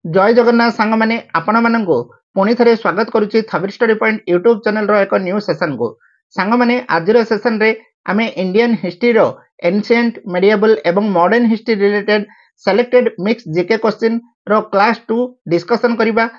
जय जगन्नाथ सांग मैंने आपण मानक पुणी थे स्वागत करुच्ची थबिर स्टडी पॉइंट यूट्यूब चैनल एक न्यू सेशन को सांग मैंने आज सेशन रे आम इंडियन हिस्ट्री रो एनशिएंट मेडिएबल एवं modern history related selected mix GK question रो क्लास 2 डिस्कशन करिबा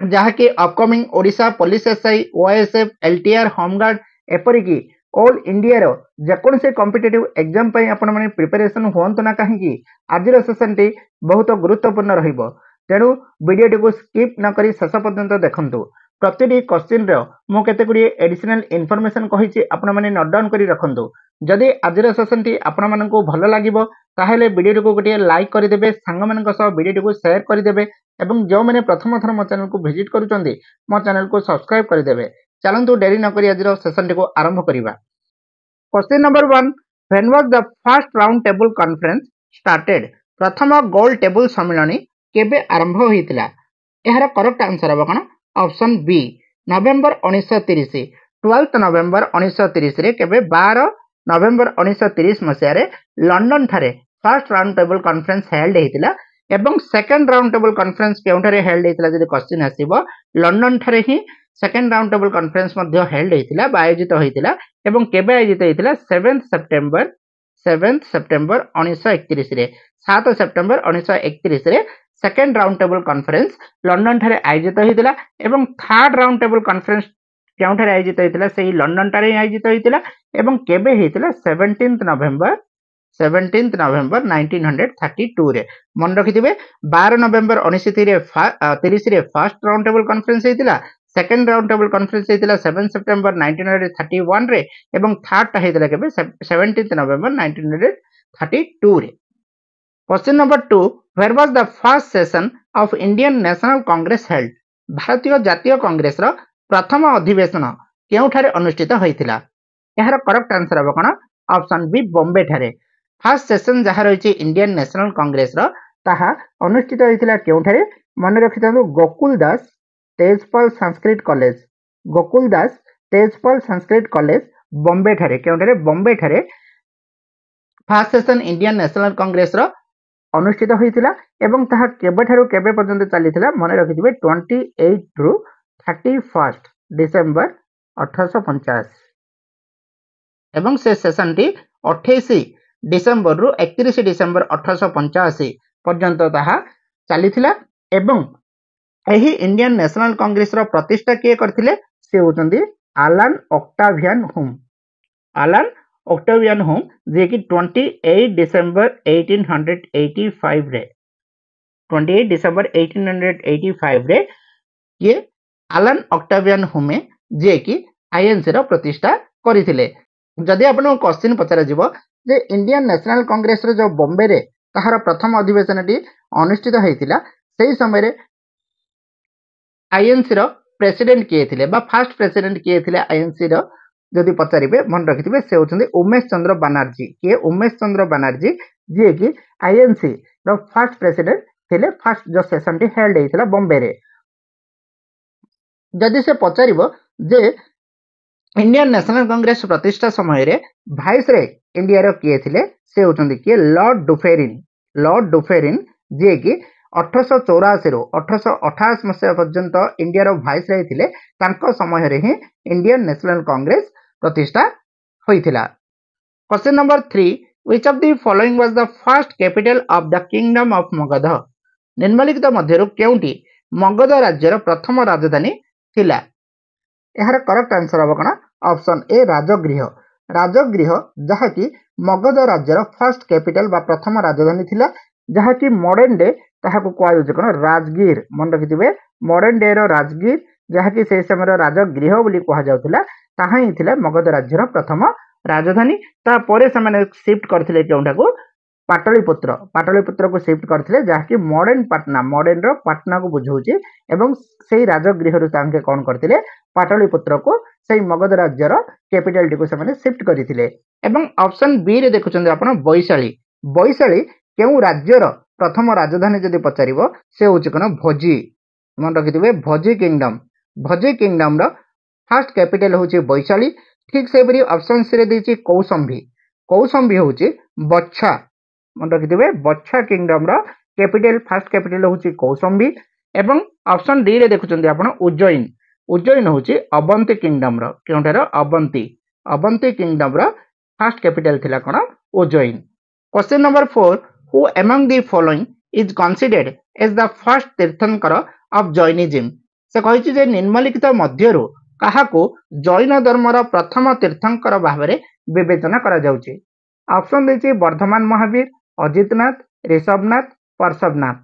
जहाँकि upcoming Odisha police SI OSF LTR home guard एपरिकी ऑल इंडिया रो जेकोसी कॉम्पिटिटिव एग्जाम पई आपण माने प्रिपरेशन होंतु ना कहीं आज सेशन टी बहुत गुरुत्वपूर्ण रहिबो तेणु वीडियो टी को स्किप न करी शेष पर्यंत देखंतु प्रति क्वेश्चन रो मु केते गुडी एडिशनल इन्फॉर्मेशन कहिछि आपण माने नोट डाउन करी रखंतु जदि आज सेशन टी आपण माननकु भलो लागिबो ताहेले वीडियो को गोटे लाइक कर देबे सांग मानक सह वीडियो को शेयर कर देबे एवं जो मैंने प्रथम थर मो चैनल को विजिट करुचंदी मो चैनल को सब्सक्राइब कर देबे चलंतु देरी न करी आज सेशन को आरंभ करिबा question number 1 when was the first round table conference started प्रथम गोल टेबल सम्मेलन केबे आरंभ होइतिला एहार करेक्ट आंसर हबो कोन ऑप्शन बी नवेम्बर 1930 12 नवेम्बर 1930 रे केबे 12 नवेम्बर 1930 मसिया रे लंडन थारे first round table conference held हेतिला एवं सेकंड राउंड टेबल कॉन्फ्रेंस केउठारे हेल्ड हेतिला जदि क्वेश्चन आसीबो लंडन थारे ही सेकंड राउंड टेबल कॉन्फ्रेंस मध्ये हेल्ड हेतिला आयोजित होइतिला एवं केबे आयोजित हेतिला 7 सेप्टेम्बर 1931 रे 7 सेप्टेम्बर 1931 रे second round table conference London थारे आयोजित होइतिला एवं थर्ड राउंड टेबल कॉन्फ्रेंस केउठारे आयोजित होइतिला सेही लंडन थारे आयोजित होइतिला एवं केबे हेतिला 17 नवेम्बर 1932 रे मन रखिथिबे 12 नवेम्बर 1930 रे फर्स्ट राउंड टेबल कॉन्फ्रेंस हेतिला सेकंड राउंड टेबल कॉन्फ्रेंस हेतिला 7 सेप्टेम्बर 1931 रे एवं थर्ड ता हेतिला केबे 17 नवेम्बर 1932 रे question number 2 where was the first session of Indian National Congress held भारतीय जातीय कांग्रेस रो प्रथम अधिवेशन केउठारे अनुष्ठित होइतिला एहार करेक्ट आंसर हबो कोन ऑप्शन बी बॉम्बे ठारे फर्स्ट सेशन जहाँ रही इंडियन नेशनल कांग्रेस रो ताहा अनुष्ठित होइतिला केउठारे मन रखिथांतु गोकुल दास तेजपाल संस्कृत कॉलेज गोकुल दास तेजपाल संस्कृत कॉलेज बॉम्बे ठारे केउठारे बॉम्बे ठारे first session Indian National Congress रो अनुष्ठित होइतिला एवं ताहा केबे ठारू केबे पर्यंत चलीथिला मन रखिथिबे 28 रु 31 डिसेंबर 1850 एवं से सेशन टी 28 डिसेंबर रु 31 डिसेंबर 1885 पर्यंत ताहा चलीथिला एवं एही इंडियन नेशनल कांग्रेस रो प्रतिष्ठा किए करथिले से होतंदी आलन ऑक्टावियन होम जे कि 28 डिसेंबर 1885 रे 28 डिसेंबर 1885 रे ये आलन ऑक्टावियन होम जे कि आईएनसी रो प्रतिष्ठा करिथिले जदि आपन क्वेश्चन पचरा जिवो जे इंडियन नेशनल कांग्रेस रो जो बॉम्बे रे ताहार प्रथम अधिवेशन टी अनुष्ठित होइतिला सेही समय रे आईएनसी रो प्रेसिडेंट किए थिले बा फर्स्ट प्रेसिडेंट किए थिले आईएनसी रो जदि पचारिबे मन रखिथिबे से होचंदी उमेश चंद्र बनर्जी के उमेश चंद्र बनर्जी जे कि आईएनसी रो फर्स्ट प्रेसिडेंट थिले फर्स्ट जो सेशन टी हेल्ड हेतिला बॉम्बे रे जदि से पचारिबो जे इंडियन नेशनल कांग्रेस प्रतिष्ठा समय रे वाइस रे इंडिया रो किए थिले से होचंदी के लॉर्ड डुफेरिन जे कि 1884 रु 1888 मसिया पर्यंत इंडिया रो वाइस रे थिले तांको समय रे ही इंडियन नेशनल कांग्रेस प्रतिष्ठा होइथिला question number 3 which of the following was the first capital of the kingdom of Magadha निम्नलिखित मध्यरु केउंटी मगध राज्य रो प्रथम राजधानी थिला एहार करेक्ट आंसर हबो कोन ऑप्शन ए राजगृह जहा कि मगध राज्य रो फर्स्ट कैपिटल बा प्रथम राजधानी थिला जहा कि मॉडर्न डे ताहा को कोआ जको राजगीर मन रखिथिबे मॉडर्न डे रो राजगीर जहा कि से समय रो राजगृह बोली कोहा जाउथिला ताहा ही थिला मगध राज्य रो प्रथम राजधानी ता परे से माने शिफ्ट करथिले केउंटा को पाटलिपुत्र को शिफ्ट करथिले जहा कि मॉडर्न रो पटना को बुझौची एवं सेही राजगृह रो तांके कोन करथिले पाटलिपुत्र को सेही मगध राज्य रो कैपिटल टी को से माने शिफ्ट करथिले एवं ऑप्शन बी रे देखुचंदी आपण वैशाली केउ राज्य रो प्रथम राजधानी जदि पचारिबो से होची कोन भोजी मन रखिथिबे भोजी किंगडम रो फर्स्ट कैपिटल होची वैशाली ठीक से बरी ऑप्शन सी रे देची कौसंभी होची बच्छा मन रखिथिबे बच्छा किंगडम रो कैपिटल फर्स्ट कैपिटल होची कौशंबी एवं ऑप्शन डी रे देखुचंदी आपण उज्जैन उज्जैन होची अवंती किंगडम रो केउठार अवंती अवंती किंगडम रो फर्स्ट कैपिटल थिला कोन Ujjain. Question number 4 who among the following is considered as the first tirthankara of Jainism से कहिछि जे निम्नलिखित मध्यरु काहाको जैन धर्मर प्रथम तीर्थंकर भाबरे विवेचना करा जाउछि। ऑप्शन देछि वर्धमान महावीर अजितनाथ ऋषभनाथ पार्श्वनाथ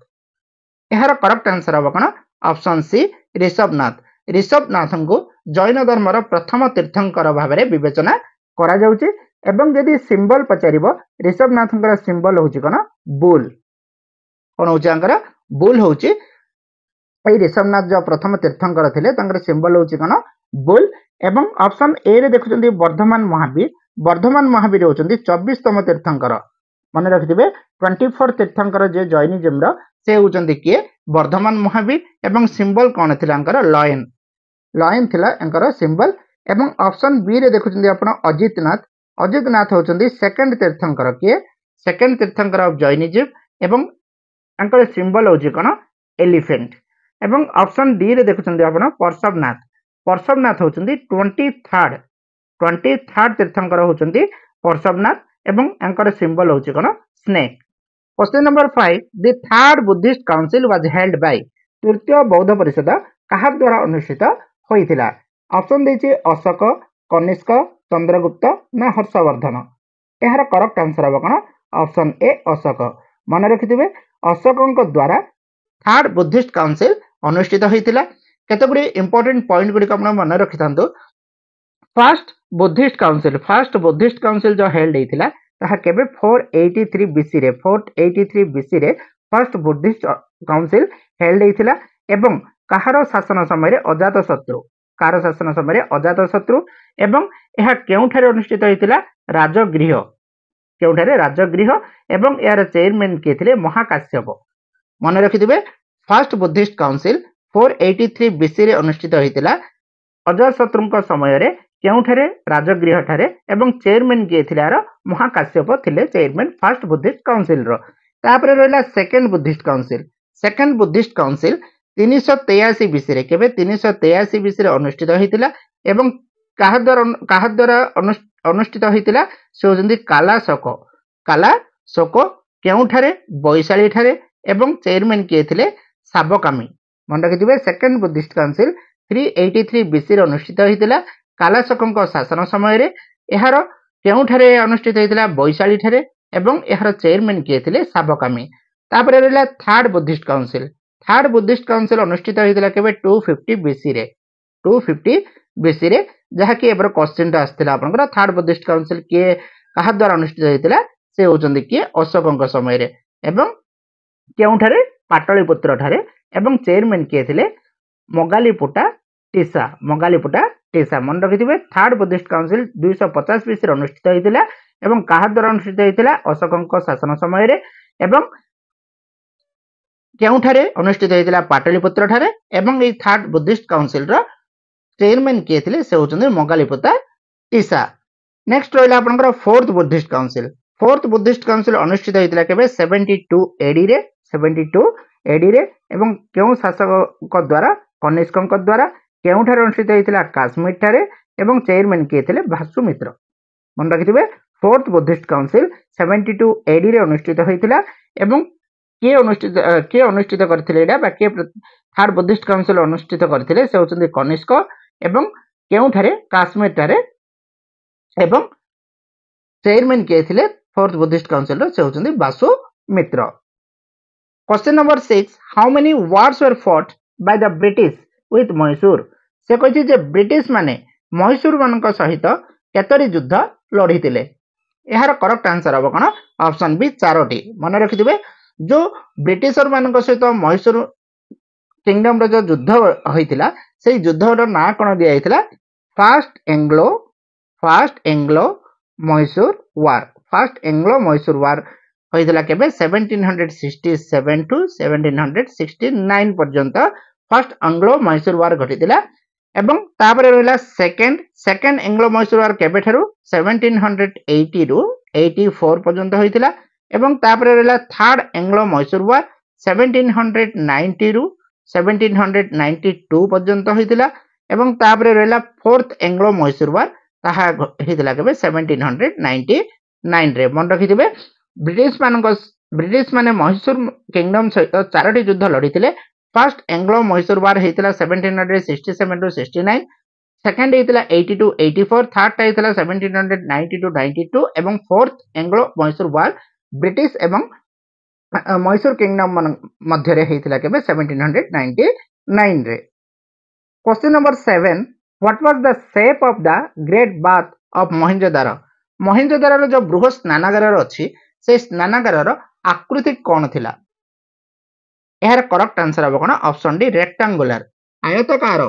यार करेक्ट आंसर हम कौन ऑप्शन सी ऋषभनाथ ऋषभनाथ को जैन धर्मर प्रथम तीर्थंकर भाव में विवेचना करा जाउछि एवं यदि सिंबल पचारिबो ऋषभनाथ सिंबल होछि कोन बुल कोन होछि आंकर बुल होछि ए ऋषभनाथ जो प्रथम तीर्थंकर थिले तांकर सिंबल होछि कोन बुल एवं ऑप्शन ए रे देखुचंदी वर्धमान महावीर होचंदी 24तम तीर्थंकर मन रखिथिबे 24 तीर्थंकर जे जैनिज्म रो से होचंदी किए वर्धमान महावीर एवं सिंबल कोन थिला अंकर लायन लायन थिला अंकर सिंबल एवं ऑप्शन बी रे देखुचंदी आपण अजितनाथ होचंदी सेकंड तीर्थंकर किए सेकंड तीर्थंकर ऑफ जैनिज्म एवं अंकर सिंबल होची कोन एलिफेंट एवं ऑप्शन डी रे देखुचंदी आपण पार्श्वनाथ होचंदी 23rd तीर्थंकर होचंदी पार्श्वनाथ एवं अंकर सिंबल होची कोन snake. Question number 5 the third Buddhist council was held by तृतीय बौद्ध परिषद कहा द्वारा अनुष्ठित होइथिला। ऑप्शन देछि अशोक कनिष्क चंद्रगुप्त ना हर्षवर्धन यार करेक्ट आंसर हम कोन ऑप्शन ए अशोक मन रखिथिबे अशोकक द्वारा थर्ड बुद्धिस्ट काउंसिल अनुष्ठित होइथिला। केतगुडी इंपोर्टेंट पॉइंट गुडी आपण मन रखिथांतो फर्स्ट बुद्धिस्ट काउंसिल जो हेल्ड होइथिला ताहा केबे 483 बीसी रे फर्स्ट बुद्धिस्ट काउंसिल हेल्ड होइथिला एवं कहार शासन समय अजातशत्रु एवं यह केउठारे अनुष्ठित होइथिला राजगृह एवं यार चेयरमैन किए थिले महाकाश्यप मन रखिथिबे फर्स्ट बुद्धिस्ट काउंसिल 483 बीसी रे अनुष्ठित होइथिला अजातशत्रुଙ୍କ समय रे केउठारे राजगृह ठारे एवं चेयरमैन किए थिले यार महाकाश्यप थिले चेयरमैन फर्स्ट बुद्धिस्ट काउंसिल रो। तापरे रहला सेकंड बुद्धिस्ट काउंसिल 383 बीसी रे केबे 383 बीसी रे अनुष्ठित होइतिला एवं काहा द्वारा अनुष्ठित होइतिला से होजंदी कालाशोक केउठारे बैशाली ठारे एवं चेयरमैन किए थिले साबकामी मन रखिथिबे सेकंड बुद्धिस्ट काउंसिल 383 बीसी रे अनुष्ठित होइतिला कालाशोकଙ୍କ शासन समय रे एहार केउठारे अनुष्ठित होइतिला बैशाली ठारे एवं एहार चेयरमैन किए थिले साबकामी। तापरे रहला थर्ड बुद्धिस्ट काउंसिल अनुष्ठित होइतिला केबे 250 बीसी रे जहा कि एबर क्वेश्चन आस्थिला आपनकर थर्ड बुद्धिस्ट काउंसिल के कहा द्वारा अनुष्ठित होइतिला से होचंदी कि अशोकଙ୍କ समय रे एवं केउठारे पाटलिपुत्र ठारे एवं चेयरमैन किए थिले मोगालीपुटा टीसा मन रखिथिबे थर्ड बुद्धिस्ट काउंसिल 250 बीसी रे अनुष्ठित होइतिला एवं कहा द्वारा अनुष्ठित होइतिला अशोकଙ୍କ शासन समय रे एवं केउठारे अनुष्ठित होइतिला पाटलिपुत्र ठारे एवं ए थर्ड बुद्धिस्ट काउंसिल रो चेयरमैन किए थिले से होचंदी मोगालीपुता टीसा। नेक्स्ट रहला आपनकर फोर्थ बुद्धिस्ट काउंसिल अनुष्ठित होइतिला केबे 72 एडी रे एवं केउ शासक द्वारा कनिष्कଙ୍କ द्वारा केउठारे अनुष्ठित होइतिला काश्मीर ठारे एवं चेयरमैन किए थिले भासुमित्र मन रखिथिबे फोर्थ बुद्धिस्ट काउंसिल 72 एडी रे अनुष्ठित होइतिला एवं के अनुष्ठित करथिले एडा बाकी थर्ड बुद्धिस्ट काउंसिल अनुष्ठित करथिले से होचंदी कनिष्क एवं केउठारे काश्मीर ठारे एवं चेयरमैन किए थिले फोर्थ बुद्धिस्ट काउंसिल रो से होचंदी Vasumitra. Question number 6 how many wars were fought by the British with Mysore से कहि जे ब्रिटिश माने मैसूर मानक सहित केतरी युद्ध लढितिले यार करेक्ट आंसर हम कोन ऑप्शन बी 4टी मन रखिथिबे जो ब्रिटिशर मानक सहित मैसूर किंगडम रो जो युद्ध होइतिला से युद्ध रो ना कोन दिया हितला फर्स्ट एंग्लो मैसूर वार होइतिला केबे 1767 टू 1769 पर्यंत फर्स्ट एंग्लो मैसूर वार घटितिला एवं तापर रहला सेकंड एंग्लो मैसूर वार केबे ठारू 1780 रु 84 पर्यंत होइतिला एवं तापर रहला थर्ड एंग्लो मैसूर वार 1790 रु 1792 पर्यंत होइतिला एवं तापरे रहला फोर्थ एंग्लो मैसूर वार ताहा होइतिला केबे 1799 रे मन रखिथिबे। ब्रिटिश माने मैसूर किंगडम सहित चारोटी युद्ध लड़ीथिले। फर्स्ट एंग्लो मैसूर वार होइतिला 1767 टू 69, सेकंड होइतिला 80 टू 84, थर्ड होइतिला 1790 टू 92 एवं fourth Anglo Mysore war British एवं मैसूर किंगडम मध्य रे होइतिला केबे 1799 रे। Question number 7, what was the shape of the great bath of Mohenjodaro? Mohenjodaro जो बृहत स्नानागार अछि से स्नानागार आकृति कौन थिला? यार करेक्ट आंसर अब कोन? ऑप्शन डी रेक्टेंगुलर, आयताकार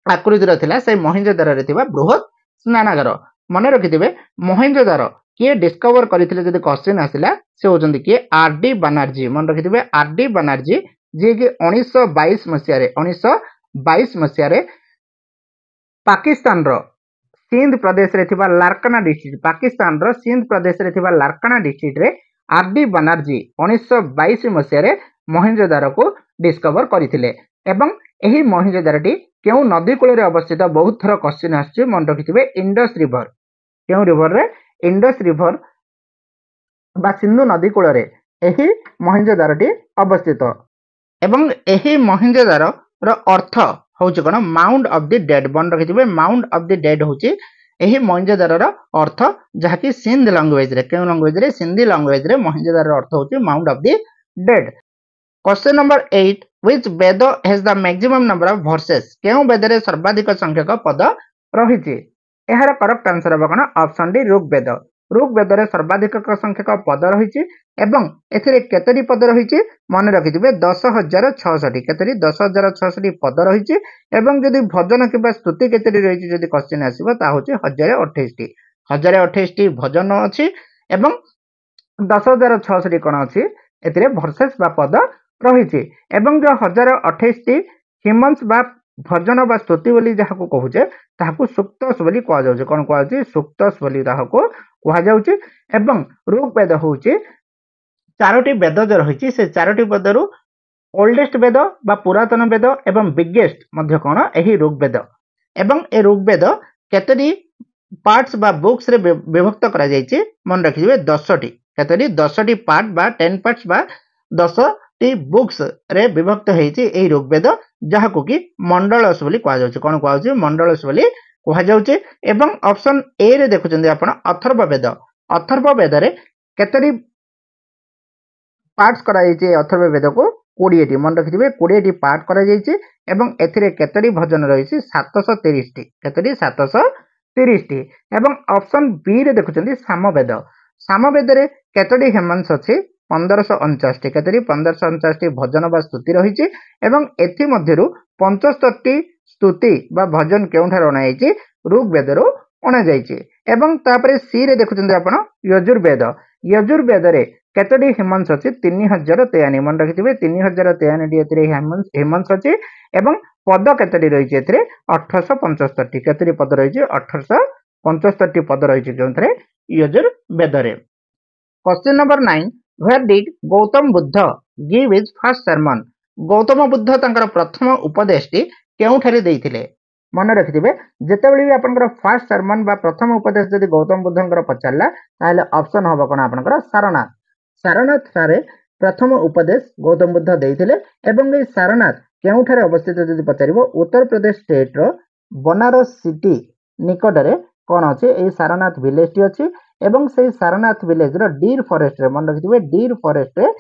आकृतिर थिला से मोहेंजोदारो रे थिबा बृहत स्नानागार। मन रखिथिबे मोहेंजोदारो किए डिस्कवर करथिले जदि क्वेश्चन आसिला से होजंदी किए आर.डी. बनर्जी। मन रखिथिबे आर.डी. बनर्जी जे कि 1922 मसिया रे पाकिस्तान रो सिंध प्रदेश रे थिबा लारकाना डिस्ट्रिक्ट, पाकिस्तान रो सिंध प्रदेश रे थिबा लारकाना डिस्ट्रिक्ट रे आर.डी. बनर्जी 1922 मसिया रे मोहेंजोदारो को डिस्कवर करथिले। एवं एही मोहेंजोदारोटी केउ नदी कूल रे अवस्थित? बहुत थर क्वेश्चन आछि, मन रखिथिबे इंडस रिवर। केउ रिवर रे? इंडस रिवर बा सिंधु नदी कूल रे एही मोहेंजोदारोटी अवस्थित। एवं एही मोहेंजोदारो रो अर्थ होउची कोन? Mount of the dead. मन रखिथिबे माउंट ऑफ द डेड होउची एही मोहेंजोदारो रो अर्थ, जहा कि सिंध लैंग्वेज रे, केउ लैंग्वेज रे? सिंधी लैंग्वेज रे मोहेंजोदारो रो अर्थ होउची mount of the dead. Question number 8, which Veda has the maximum number of verses? केउ वेद रे सर्वाधिक संख्यक पद रहिची? एहार करेक्ट आंसर अब कोन? Option D Rigveda. ऋग्वेद रे सर्वाधिक संख्यक पद रहिची एवं एथिरे केतरी पद रहिची? मन रखिथिबे 10066। केतरी? 10066 पद रहिची। एवं जदि भजन किबा स्तुति केतरी रहिची जदि क्वेश्चन आसीबो ता होची 1028। 1028 भजन अछि एवं 10066 कोन अछि? एथिरे वर्सेस बा पद रहिची। एवं जो 1028 हिमंस बा भजन बा स्तुति बोली जहाको कहूचे ताहाको सुक्तस बोली कहा जाउचे। कोन कहा जाउचे? सुक्तस बोली ताहाको कहा जाउचे। एवं ऋग्वेद होउचे चारोटी वेद जो रहिची से चारोटी वेदरु ओल्डेस्ट वेद बा पुरातन वेद एवं बिगेस्ट मध्य कोन? एही ऋग्वेद। एवं ए ऋग्वेद केतरी पार्ट्स बा बुक्स रे विभक्त करा जायछि? मन रखिबे 10टी। केतरी? 10टी पार्ट बा 10 पार्ट्स बा 10टी बुक्स रे विभक्त हेछि एही ऋग्वेद, जहाको कि मंडलस बोली कहा जाउछि। कोन कहा जाउछि? मंडलस बोली कहा जाउछि। एवं ऑप्शन ए रे देखुचंदी आपण अथर्ववेद। अथर्ववेद रे केतरी पार्ट्स करा जायछि? अथर्ववेद को 20टी। मन रखिथिबे 20टी पार्ट करा जायछि एवं एथिरे केतरी भजन रहिछि? 730टी। केतरी? 730टी। एवं ऑप्शन बी रे देखुचंदी सामवेद। सामवेद रे केतडी हेमंस अछि? 1549। केतरी? 1549टी भजन बा स्तुति रहिछि एवं एथि मध्यरु 75टी स्तुति बा भजन केउठार अना जायछि? ऋग्वेदरु अना जायछि। एवं तापरे सी रे देखुचंदी आपण यजुर्वेद। यजुर्वेद रे केतडी हेमंस अछि? 3053। मन रखिथिबे 3053 टी एथिरे हेमंस अछि एवं पद केतडी रहिछि? एथिरे 1875टी। केतडी पद रहिछि? 1875टी पद रहिछि जोंथरे यजुर्वेद रे। Question number 9, where did Gautam Buddha give his first sermon? Gautam Buddha तांकर प्रथम उपदेशटी केउठारे देइथिले? मन रखिथिबे जेतेबेले भी आपनकर फर्स्ट सर्मन बा प्रथम उपदेश जदि गौतम बुद्धंकर पचारला ताले ऑप्शन होबो कोन? आपनकर सारनाथ। सारनाथ रे प्रथम उपदेश गौतम बुद्ध देइथिले एवं ए सारनाथ केउठारे अवस्थित जदि पचारिबो? उत्तर प्रदेश स्टेट रो बनारस सिटी निकटरे कोन अछि? ए सारनाथ विलेज टी अछि एवं से सारनाथ विलेज रो डीर फॉरेस्ट रे, मन रखिथिबे डीर फॉरेस्ट रे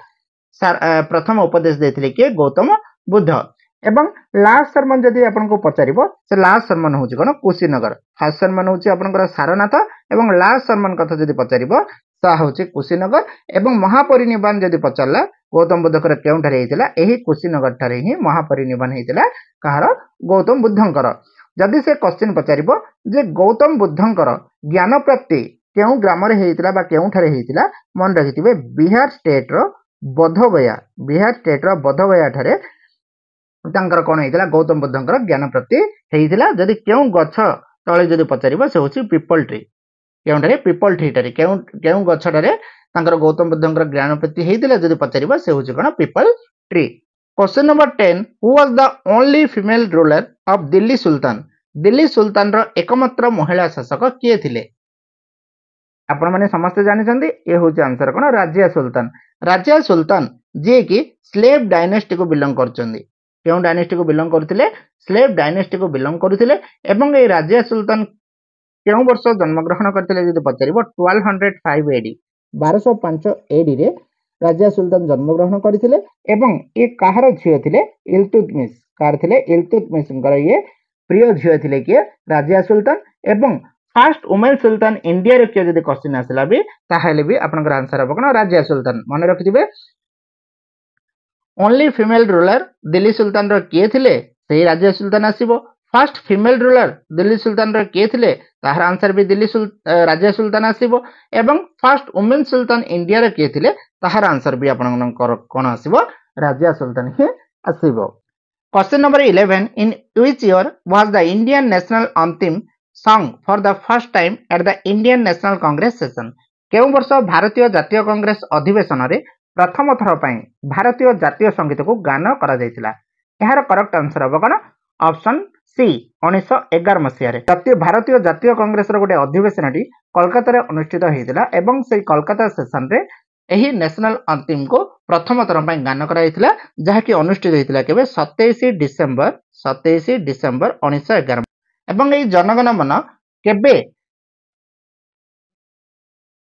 प्रथम उपदेश देथिले के गौतम बुद्ध। एवं लास्ट सर्मन जदि आपनको पचारिबो से लास्ट सर्मन होची कोन? कुशीनगर। फर्स्ट सर्मन होची आपनकर सारनाथ एवं लास्ट सर्मन कथा जदि पचारिबो सा होची कुशीनगर। एवं महापरिनिर्वाण जदि पचारला गौतम बुद्धकर केउठारे हेतिला? एही कुशीनगर ठारे ही महापरिनिर्वाण हेतिला कहार? गौतम बुद्धंकर। जदि से क्वेश्चन पचारिबो जे गौतम बुद्धंकर ज्ञान प्राप्ति केउ ग्राम रे हेतिला बा केउठारे हेतिला? मन रखिथिबे बिहार स्टेट रो बोधगया। बिहार स्टेट रो बोधगया ठारे तांकर कोन हेतिला? गौतम बुद्धंकर ज्ञान प्राप्ति हेतिला। जदि केउ गछ तळे जदि पचारिबो से होची पीपल ट्री। केउठारे? पीपल ट्री ठारे। केउ गछ ठारे तांकर गौतम बुद्धंकर ज्ञान प्राप्ति हेतिला जदि पचारिबो से होची कोन? Peepal tree. Question number 10. Who was the only female ruler of Delhi Sultan? Delhi सुल्तान रो एकमात्र महिला शासक किए थिले? आपण माने समस्त जानिछन्ती ए होची आंसर कोन राजिया सुल्तान. राजिया सुल्तान जे कि स्लेव डायनेस्टी को बिलोंग करचंदी. केउ डायनेस्टी को बिलोंग करथिले? स्लेव डायनेस्टी को बिलोंग करथिले. एवं ए राजिया सुल्तान केउ वर्ष जन्म ग्रहण करथिले जदि पचारिबो 1205 एडी 1205 एडी रे राजिया सुल्तान जन्म ग्रहण करथिले. एवं ए काहार झियो थिले? इल्तुतमिश. कार थिले? इल्तुतमिश कर ये प्रिय झियो थिले कि राजिया सुल्तान. एवं फर्स्ट वुमेन सुल्तान इंडिया रे किए जदि क्वेश्चन आसला भी ताहेले भी आपनकर आंसर हबो कोन राजिया सुल्तान. मन रखिथिबे ओनली फीमेल रूलर दिल्ली सुल्तान रो किए थिले? सेही राजिया सुल्तान आसीबो. फर्स्ट फीमेल रूलर दिल्ली सुल्तान रो किए थिले? ताहार आंसर भी राजिया सुल्तान आसीबो. एवं फर्स्ट वुमेन सुल्तान इंडिया रे किए थिले? ताहार आंसर भी आपनकर कोन आसीबो? राजिया सुल्तान ही आसीबो. Question number 11. In which year was the Indian national anthem sung for the first time at the Indian National Congress session? केउ वर्ष भारतीय जातीय कांग्रेस अधिवेशन रे प्रथम थर पई भारतीय जातीय संगीत को गान करा जायतिला? एहार करेक्ट आंसर हबो कोन? ऑप्शन सी 1911 मसिया रे भारतीय जातीय कांग्रेस रो गोटे अधिवेशन टी कोलकाता रे अनुष्ठित हेतिला. एवं से कोलकाता सेशन रे एही नेशनल एंथम को प्रथम थर पई गान करा जायतिला, जहा कि अनुष्ठित हेतिला केबे 27 डिसेंबर 1911. एवं এই जनगण मन केबे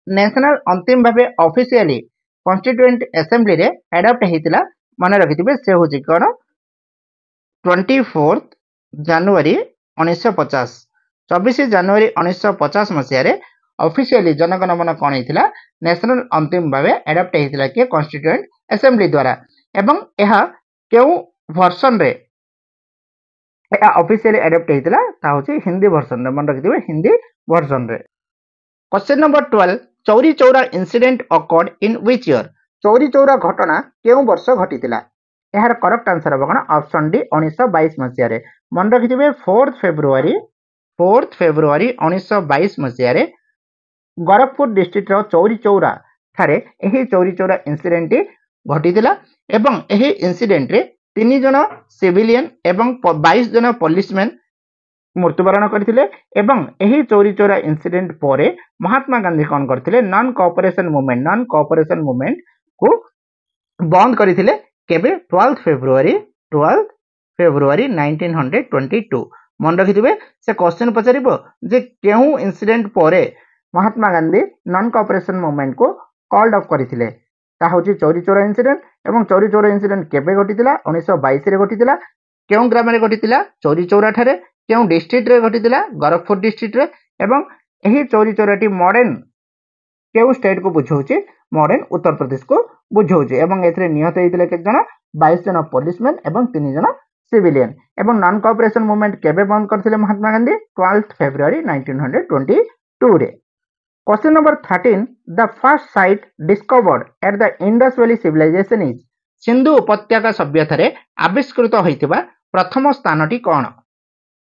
नेशनल अंतिम भाबे ऑफिशियली कॉन्स्टिट्यूएंट असेंबली रे एडॉप्ट हेतिला मन रखिथिबे से होची कोन 24 जनवरी 1950. 24 जनवरी 1950 मसिया रे ऑफिशियली जनगण मन कोन हेतिला नेशनल अंतिम भाबे एडॉप्ट हेतिला के कॉन्स्टिट्यूएंट असेंबली द्वारा. एवं एहा केउ वर्जन रे ऑफिशियली एडॉप्ट हेतिला ता होची हिंदी वर्जन रे. मन रखिथिबे हिंदी वर्जन रे. Question number 12. Chauri Chaura incident occurred in which year? Chauri Chaura घटना केउ वर्ष घटितिला? एहार करेक्ट आंसर हबो कोन? ऑप्शन डी 1922 मसिया रे. मन रखिथिबे 4 फेब्रुआरी 1922 मसिया रे गोरखपुर डिस्ट्रिक्ट रो चौरी चौरा थारे एही चौरी चौरा इंसिडेंट घटितिला. एवं एही इंसिडेंट रे 3 जन सिविलियन एवं 22 जन पुलिसमैन मृत्युवरण करथिले. एवं एही चौरी चौरा इंसिडेंट परे महात्मा गांधी कोन करथिले? नॉन कोऑपरेशन मूवमेंट को बंद करथिले. केबे? 12 फेब्रुआरी 1922. मन रखिथिबे से क्वेश्चन पचारिबो जे केहू इंसिडेंट परे Mahatma Gandhi non cooperation movement को कॉल्ड ऑफ करथिले? ता होची चौरी चौरा इंसिडेंट. एवं चौरी चौरा इंसिडेंट केबे घटितिला? 1922 रे घटितिला. केउ ग्राम रे घटितिला? चौरी चौरा ठारे. केउ डिस्ट्रिक्ट रे घटितिला? गोरखपुर डिस्ट्रिक्ट रे. एवं एही चौरी चौराटी मॉडर्न केउ स्टेट को बुझौची? मॉडर्न उत्तर प्रदेश को बुझौची. एवं एथरे निहत हेतिले के जन? 22 जन पुलिसमैन एवं 3 जन सिविलियन. एवं नॉन कोऑपरेशन मूवमेंट केबे बंद करथिले महात्मा गांधी? 12 फेब्रुआरी 1922 रे. Question number 13. The first site discovered at the Indus valley civilization is? Sindhu उपत्यका सभ्यता रे आविष्कृत होइतिबा प्रथम स्थानटी कोन?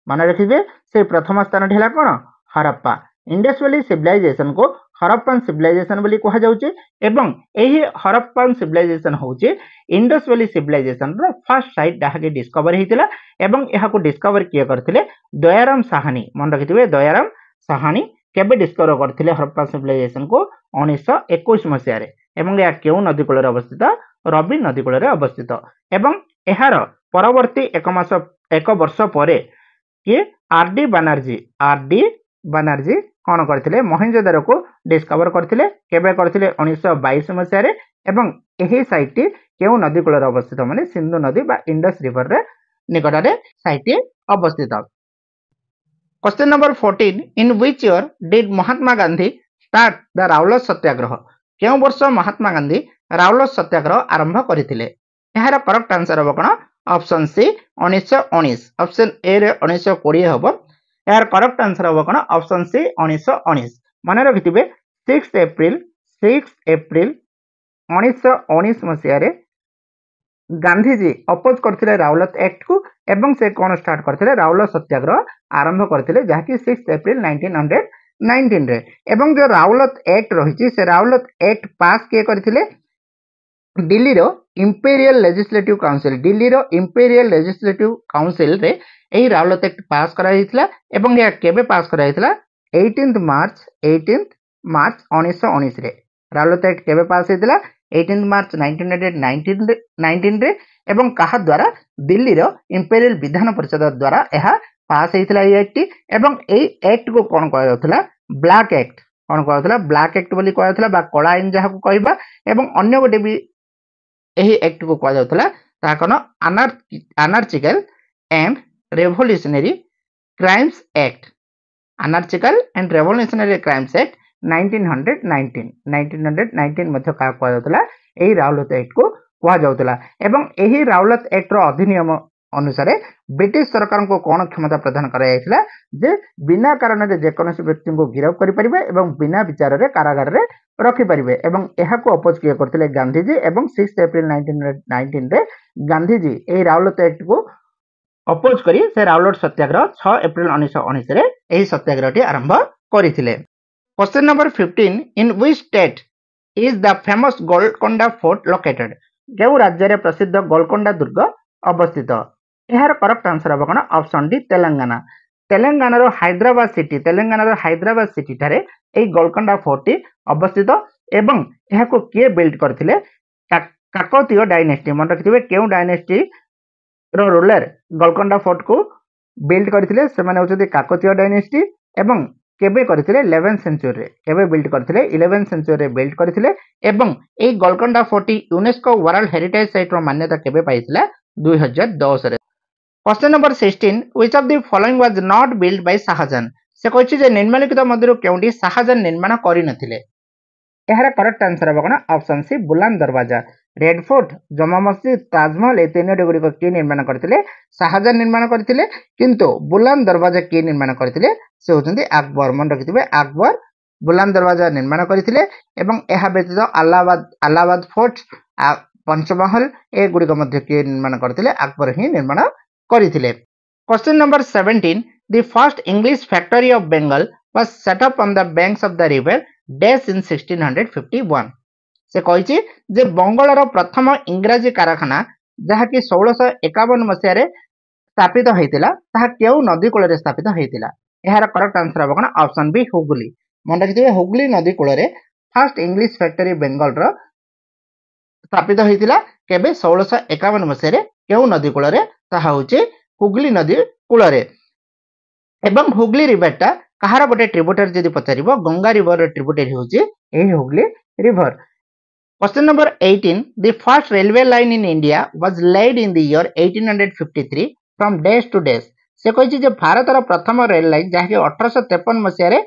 मन रखिबे से प्रथम स्थानटी हला कोन? हरप्पा. इंडस वैली सिविलाइजेशन को हरप्पन सिविलाइजेशन बोली कहा जाउची. एवं एही हरप्पन सिविलाइजेशन होची Indus valley civilisation row first sight जहा के डिस्कवर हेतिला. एवं एहा को डिस्कवर किए करथिले? दयाराम साहानी. मन रखिथिबे दयाराम साहानी केबे डिस्कवर करथिले हरप्पा सिविलाइजेशन को? 1921 मसिया रे. एवं या केउ नदी कूल रे अवस्थित? रवि नदी कूल रे अवस्थित. एवं एहार परवर्ती एक वर्ष परे कि आरडी बनर्जी कोन करथिले? मोहेंजोदारो को डिस्कवर करथिले. केबे करथिले? 1922 मसिया रे. एवं एही साइट टी केउ नदी कूल रे अवस्थित? माने सिंधु नदी बा इंडस रिवर रे निकट रे साइट टी अवस्थित. Question number 14. In which year did Mahatma Gandhi start the Rowlatt Satyagraha? केउ वर्ष महात्मा गांधी रावलत सत्याग्रह आरंभ करथिले? एहार करेक्ट आंसर हबो कोन? Option C 1919. ऑप्शन ए रे 1920 हबो. एहार करेक्ट आंसर हबो कोन? ऑप्शन सी 1919. मन रखिथिबे 6 एप्रिल 1919 मसिया रे गांधी जी अपोज करथिले रावलत एक्ट को. एवं से कोन स्टार्ट करथिले? रावलत सत्याग्रह आरंभ करथिले जहा कि 6 एप्रिल 1919 रे. एवं जो रावलत एक्ट रहिछि से रावलत एक्ट पास के करथिले? दिल्ली इंपेरियल लेजिस्लेटिव काउंसिल रे यही राउरकेला एक्ट पास कराइथिला एवं यह केबे पास कराइथिला 18 मार्च 1919 रे राउरकेला एक्ट केबे पास हेतिला 18 मार्च 1919 रे एवं कहा द्वारा दिल्ली रो इंपेरियल विधान परिषद द्वारा यह पास हेतिला ये एक्ट एवं एई एक्ट को कोन कहै जाउथला ब्लैक एक्ट कोन कहै जाउथला ब्लैक एक्ट बोली कहै जाउथला बा कला आईन जहा को कहबा एवं अन्य गोटे भी यही एक्ट को कहै जाउथला ता कोन anarchical and revolutionary crimes act anarchical and revolutionary crimes act 1919 मध्य का कहै जाउथला एही राउरकेला एक्ट को कहै जाउथला एवं एही राउरकेला एक्ट रो अधिनियम अनुसार ब्रिटिश सरकार को कौन क्षमता प्रदान करा जायतिला जे बिना कारण रे जेकोनोसी व्यक्ति को गिरफ्त करि परिबे एवं बिना विचार रे कारागार रे रखि परिबे एवं एहा को अपोज किए करथिले गांधीजी एवं 6 अप्रैल 1919 रे गांधीजी एही राउरकेला एक्ट को अपोज करी से राउरकेला सत्याग्रह 6 अप्रैल 1919 रे एही सत्याग्रहटी आरंभ करिथिले। Question number 15 in which state is the famous Golconda fort located केउ राज्य रे प्रसिद्ध गोलकोंडा दुर्ग अवस्थित यार करेक्ट आंसर हम कौन option D Telangana Telangana Hyderabad city ठारे एई गोलकोंडा फोर्ट टी अवस्थित एवं एहाको किए बिल्ड करथिले काकतीय डायनेस्टी मन रखिथिबे केउ डायनेस्टी रो रूलर गोलकोंडा फोर्ट को बिल्ड करथिले से माने होचि काकतीय डायनेस्टी एवं केबे करथिले 11th सेंचुरी रे केबे बिल्ड करथिले 11th सेंचुरी रे बिल्ड करथिले एवं एई Golconda fort UNESCO world heritage site रो मान्यता केबे पाइथिला 2010 रे। Question number 16 which of the following was not build by Shahjahan से कहिछि जे निम्नलिखित मध्यरु केउंडी शाहजहां निर्माण करि नथिले एहार करेक्ट आंसर हम कोन ऑप्शन सी बुलंद दरवाजा रेड फोर्ट जमा मस्जिद ताजमहल ए तीनोटी गुडी को के निर्माण करथिले शाहजहां निर्माण करथिले किंतु बुलंद दरवाजा के निर्माण करथिले से होचंदी अकबर मन रखिथिबे अकबर बुलंद दरवाजा निर्माण करथिले एवं एहा व्यतीत अलाहाबाद फोर्ट पंचमहल ए गुडी को मध्ये के निर्माण करथिले अकबर ही निर्माण करथिले। Question number 17 the first English factory of Bengal was set up on the banks of the river dash in 1651 से कहिछि जे बंगालर प्रथम इंग्राजी कारखाना जहा कि 1651 मसिया रे स्थापित होइतिला ताहा केउ नदी कूल रे स्थापित होइतिला एहार करेक्ट आंसर हम कोन ऑप्शन बी हुगली मन रखिथिबे हुगली नदी कूल रे फर्स्ट इंग्लिश फैक्टरी बेंगल रो स्थापित होइतिला केबे 1651 मसिया रे केउ नदी कूल रे ताहा होचे हुगली नदी कूल रे एवं हुगली रिवरटा कहार गोटे ट्रिब्यूटरी जदि पचारिबो गंगा रिवर रो ट्रिब्यूटरी होचे एही Hugli river. Question number 18 the first railway line in India was laid in the year 1853 from dash to dash से कहिछि जे भारत रो प्रथम रेल लाइन जहा कि 1853 मसिया रे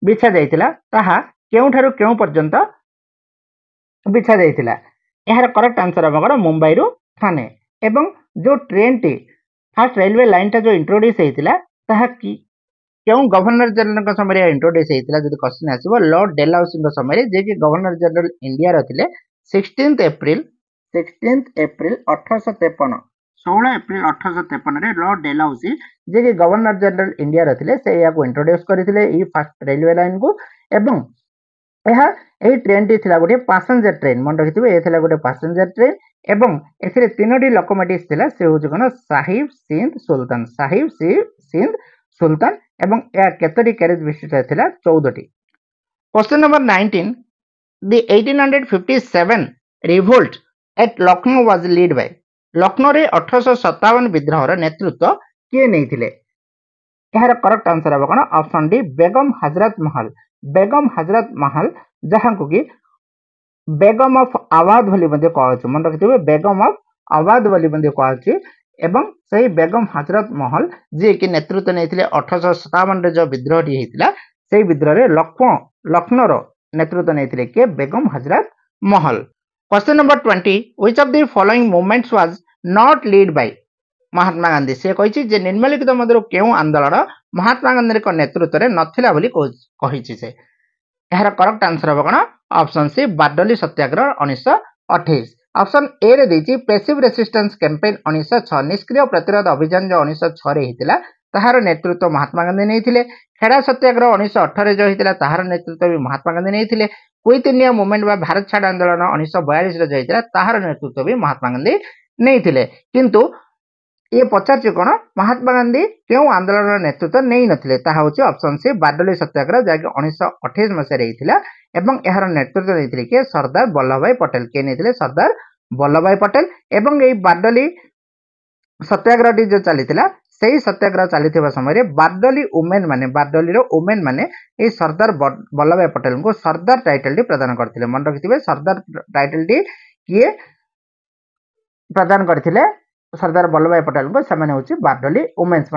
बिछा जाइतिला ताहा केउ ठारू केउ पर्यंत बिछा जाइतिला एहार करेक्ट आंसर हमर मुंबई रो थाने एवं जो train T first railway line टा जो इंट्रोड्यूस हेतिला ताहा कि केउ गवर्नर जनरल का समय रे इंट्रोड्यूस हेतिला जदि क्वेश्चन आसीबो लॉर्ड डेलहाउसी का समय रे जे कि गवर्नर जनरल इंडिया रथिले 16th अप्रैल 1853 16 अप्रैल 1853 रे लॉर्ड डेलहाउसी जे कि गवर्नर जनरल इंडिया रथिले से या को इंट्रोड्यूस करथिले ई फर्स्ट रेलवे लाइन को एवं एहा एही ट्रेन टी थिला गोटे पैसेंजर ट्रेन मन रखिथिबे ए थिला गोटे पैसेंजर ट्रेन एवं एथिरे तीनोटी लोकोमोटिव्स थिला से होज कोन साहिब सिंध सुल्तान एवं या केतोटी कैरेज विशिष्ट थिला 14टी। Question number 19 the 1857 revolt at Lucknow was lead by Lucknow रे 1857 विद्रोह रो नेतृत्व किए नैथिले एहार करेक्ट आंसर हम कोन ऑप्शन डी बेगम हजरत महल जहां को कि बेगम ऑफ आवाद बोली मध्ये कहछु मन रखिथिबे बेगम ऑफ आवाद बोली मध्ये कहछु एवं सही बेगम हजरत महल जे कि नेतृत्व नैथिले 1857 रे जो विद्रोह टी हेतिला सेही विद्रोह रे लखनऊ रो नेतृत्व नैथिले के Begum Hazrat Mahal. Question number 20 which of the following movements was not lead by Mahatma Gandhi से कहिछि जे निम्नलिखित मध्यरु केउ आंदोलन महात्मा गांधी को नेतृत्व रे नथिला बोली कहिछि से एहार करेक्ट आंसर हम कोन option C Bardoli Satyagraha 1928 option A रे देछि पैसिव रेजिस्टेंस कैंपेन 1906 निष्क्रिय प्रतिरोध अभियान जो 1906 रे हितिला ताहार नेतृत्व महात्मा गांधी नहीं। खेड़ा सत्याग्रह 1918 जो होता ताहार नेतृत्व भी महात्मा गांधी नहीं। क्विट इंडिया मूवमेंट बा भारत छाड़ आंदोलन 1942 जो होता ताहार नेतृत्व भी महात्मा गांधी नहीं। किंतु ये पचार कौन महात्मा गांधी क्यों आंदोलन नेतृत्व नहीं नथिले ताहा होची ऑप्शन सी बारडोली सत्याग्रह जाके 1928 मसीह होता एवं यार नेतृत्व नहीं किए सरदार वल्लभ भाई पटेल किए नहीं सरदार वल्लभ भाई पटेल एवं ये बारडोली सत्याग्रह जो चली से सत्याग्रह चली समय बारडोली वुमेन माने बारडोली वुमेन माने ये सरदार वल्लभ भाई पटेल को सरदार टाइटल टी प्रदान करथिले। मन रखिथिबे सरदार टाइटल टी किए प्रदान करथिले सरदार वल्लभ भाई पटेल को से बारडोली वुमेन्स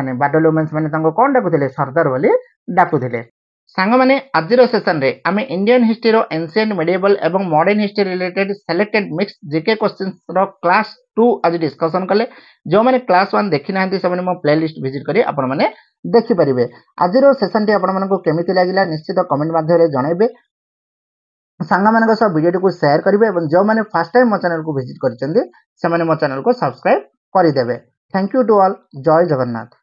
माने कौन डाकुथिले सरदार बोली डाकुथिले। सांग माने आजिर सेशन रे आमे इंडियन हिस्ट्री रो एंशिएंट मेडिएवल एवं modern history related selected mix GK questions रो क्लास 2 आज डिस्कशन कले। जो माने क्लास 1 देखि नाहंती से मो प्लेलिस्ट विजिट करी आपण माने देखि परिबे। आजिर सेशन टी आपण मानको केमिति लागिला निश्चित कमेंट माध्यम रे जणाइबे। सांग मानक सब वीडियो को शेयर करिवे एवं जो माने फर्स्ट टाइम मो चैनल को विजिट करचंदी से माने मो चैनल को सब्सक्राइब करि देबे। Thank you to all. जय जगन्नाथ।